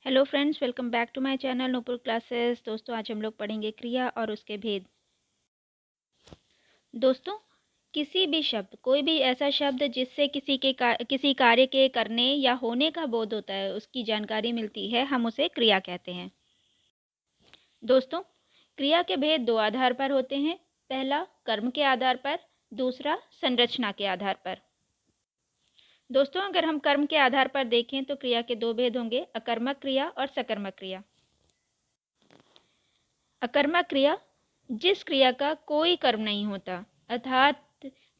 Hello friends, welcome back to my channel Nupur classes. दोस्तों, आज हम लोग पढ़ेंगे क्रिया और उसके भेद। दोस्तों, किसी भी शब्द, कोई भी ऐसा शब्द जिससे किसी कार्य के करने या होने का बोध होता है, उसकी जानकारी मिलती है, हम उसे क्रिया कहते हैं। दोस्तों, क्रिया के भेद दो आधार पर होते हैं। पहला कर्म के आधार पर, दूसरा संरचना के आधार पर। दोस्तों, अगर हम कर्म के आधार पर देखें तो क्रिया के दो भेद होंगे, अकर्मक क्रिया और सकर्मक क्रिया। अकर्मक क्रिया, जिस क्रिया का कोई कर्म नहीं होता, अर्थात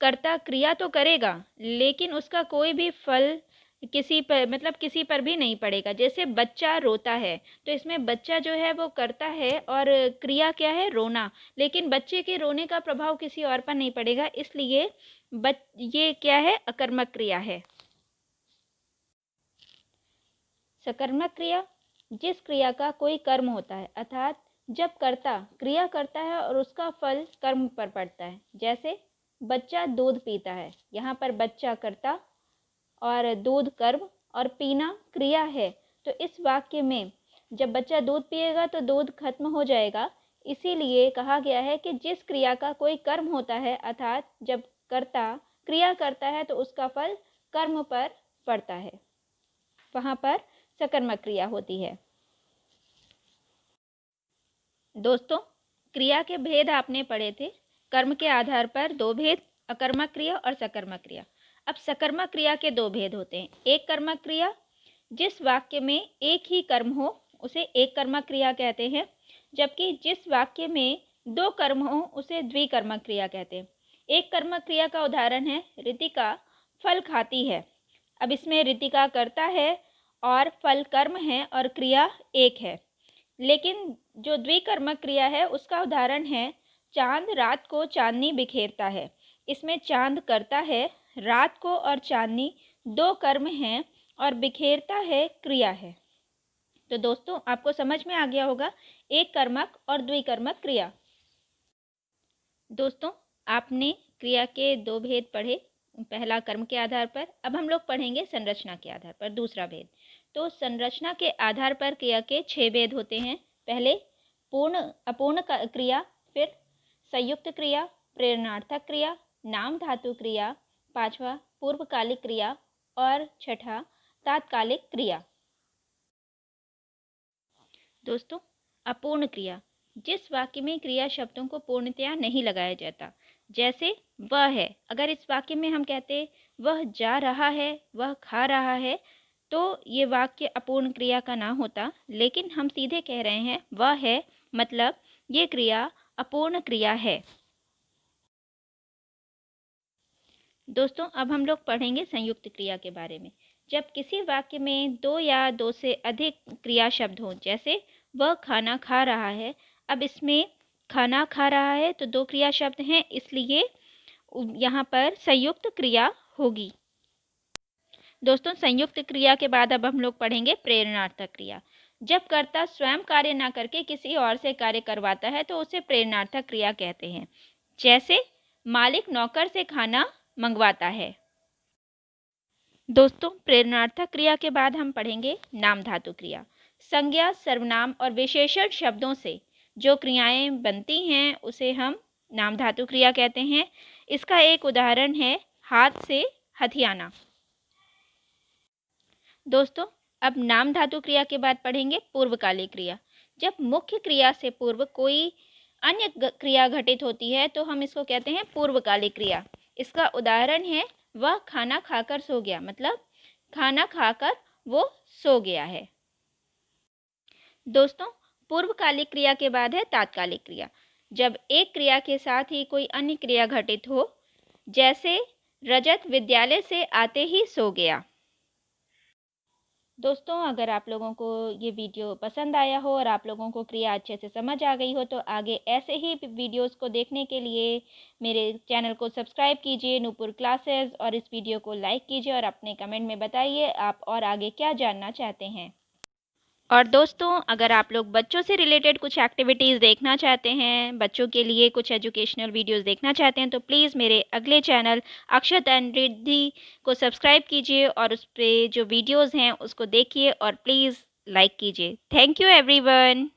कर्ता क्रिया तो करेगा लेकिन उसका कोई भी फल किसी पर भी नहीं पड़ेगा। जैसे बच्चा रोता है तो इसमें बच्चा जो है वो करता है और क्रिया क्या है, रोना, लेकिन बच्चे के रोने का प्रभाव किसी और पर नहीं पड़ेगा, इसलिए ये क्या है, अकर्मक क्रिया है। सकर्मक क्रिया, जिस क्रिया का कोई कर्म होता है, अर्थात जब कर्ता क्रिया करता है और उसका फल कर्म पर पड़ता है। जैसे बच्चा दूध पीता है, यहाँ पर बच्चा कर्ता और दूध कर्म और पीना क्रिया है। तो इस वाक्य में जब बच्चा दूध पिएगा तो दूध खत्म हो जाएगा, इसीलिए कहा गया है कि जिस क्रिया का कोई कर्म होता है, अर्थात जब कर्ता क्रिया करता है तो उसका फल कर्म पर पड़ता है, वहाँ पर सकर्मक क्रिया होती है। दोस्तों, क्रिया के भेद आपने पढ़े थे। कर्म के आधार पर दो भेद, अकर्मक क्रिया और सकर्मक क्रिया। अब सकर्मक क्रिया के दो भेद होते हैं। एक कर्मक क्रिया, जिस वाक्य में एक ही कर्म हो उसे एक कर्मक क्रिया कहते हैं, जबकि जिस वाक्य में दो कर्म हो उसे द्विकर्मक क्रिया कहते हैं। एक कर्मक क्रिया का उदाहरण है, रितिका फल खाती है। अब इसमें रितिका करता है और फल कर्म है और क्रिया एक है। लेकिन जो द्विकर्मक क्रिया है उसका उदाहरण है, चांद रात को चांदनी बिखेरता है। इसमें चांद करता है, रात को और चांदनी दो कर्म हैं और बिखेरता है क्रिया है। तो दोस्तों, आपको समझ में आ गया होगा एक कर्मक और द्विकर्मक क्रिया। दोस्तों, आपने क्रिया के दो भेद पढ़े, पहला कर्म के आधार पर। अब हम लोग पढ़ेंगे संरचना के आधार पर दूसरा भेद। तो संरचना के आधार पर क्रिया के 6 भेद होते हैं। पहले पूर्ण अपूर्ण क्रिया, फिर संयुक्त क्रिया, प्रेरणार्थक क्रिया, नाम धातु क्रिया, पांचवा पूर्वकालिक क्रिया और छठा तात्कालिक क्रिया। दोस्तों, अपूर्ण क्रिया, जिस वाक्य में क्रिया शब्दों को पूर्णतया नहीं लगाया जाता। जैसे वह है, अगर इस वाक्य में हम कहते वह जा रहा है, वह खा रहा है, तो ये वाक्य अपूर्ण क्रिया का ना होता, लेकिन हम सीधे कह रहे हैं वह है, मतलब ये क्रिया अपूर्ण क्रिया है। दोस्तों, अब हम लोग पढ़ेंगे संयुक्त क्रिया के बारे में। जब किसी वाक्य में दो या दो से अधिक क्रिया शब्द हों, जैसे वह खाना खा रहा है। अब इसमें खाना खा रहा है तो दो क्रिया शब्द हैं, इसलिए यहाँ पर संयुक्त क्रिया होगी। दोस्तों, संयुक्त क्रिया के बाद अब हम लोग पढ़ेंगे प्रेरणार्थक क्रिया। जब कर्ता स्वयं कार्य ना करके किसी और से कार्य करवाता है तो उसे प्रेरणार्थक क्रिया कहते हैं। जैसे मालिक नौकर से खाना मंगवाता है। दोस्तों, प्रेरणार्थक क्रिया के बाद हम पढ़ेंगे नाम धातु क्रिया। संज्ञा, सर्वनाम और विशेषण शब्दों से जो क्रियाएं बनती हैं उसे हम नाम धातु क्रिया कहते हैं। इसका एक उदाहरण है हाथ से हथियाना। दोस्तों, अब नाम धातु क्रिया के बाद पढ़ेंगे पूर्वकालिक क्रिया। जब मुख्य क्रिया से पूर्व कोई अन्य क्रिया घटित होती है तो हम इसको कहते हैं पूर्वकालिक क्रिया। इसका उदाहरण है वह खाना खाकर सो गया, मतलब खाना खाकर वो सो गया है। दोस्तों, पूर्वकालिक क्रिया के बाद है तात्कालिक क्रिया। जब एक क्रिया के साथ ही कोई अन्य क्रिया घटित हो, जैसे रजत विद्यालय से आते ही सो गया। दोस्तों, अगर आप लोगों को ये वीडियो पसंद आया हो और आप लोगों को क्रिया अच्छे से समझ आ गई हो तो आगे ऐसे ही वीडियोस को देखने के लिए मेरे चैनल को सब्सक्राइब कीजिए नूपुर क्लासेस, और इस वीडियो को लाइक कीजिए और अपने कमेंट में बताइए आप और आगे क्या जानना चाहते हैं। और दोस्तों, अगर आप लोग बच्चों से रिलेटेड कुछ एक्टिविटीज़ देखना चाहते हैं, बच्चों के लिए कुछ एजुकेशनल वीडियोस देखना चाहते हैं, तो प्लीज़ मेरे अगले चैनल अक्षत एंड रिद्धि को सब्सक्राइब कीजिए और उस पर जो वीडियोस हैं उसको देखिए और प्लीज़ लाइक कीजिए। Thank you everyone.